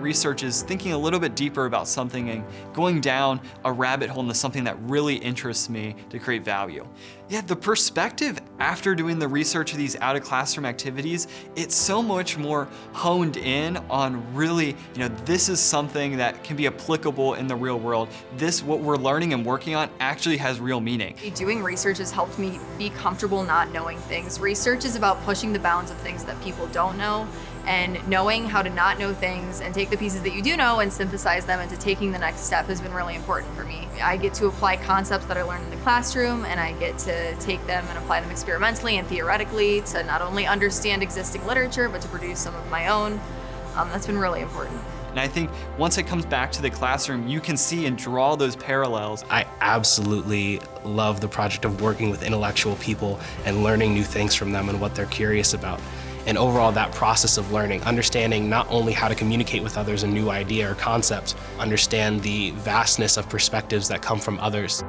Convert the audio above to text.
research is thinking a little bit deeper about something and going down a rabbit hole into something that really interests me to create value. Yeah, the perspective after doing the research of these out of classroom activities, it's so much more honed in on really, this is something that can be applicable in the real world. This, what we're learning and working on, actually has real meaning. Doing research has helped me be comfortable not knowing things. Research is about pushing the bounds of things that people don't know, and knowing how to not know things and take the pieces that you do know and synthesize them into taking the next step has been really important for me. I get to apply concepts that I learned in the classroom, and I get to take them and apply them experimentally and theoretically to not only understand existing literature, but to produce some of my own. That's been really important. And I think once it comes back to the classroom, you can see and draw those parallels. I absolutely love the project of working with intellectual people and learning new things from them and what they're curious about. And overall, that process of learning, understanding not only how to communicate with others a new idea or concept, understand the vastness of perspectives that come from others.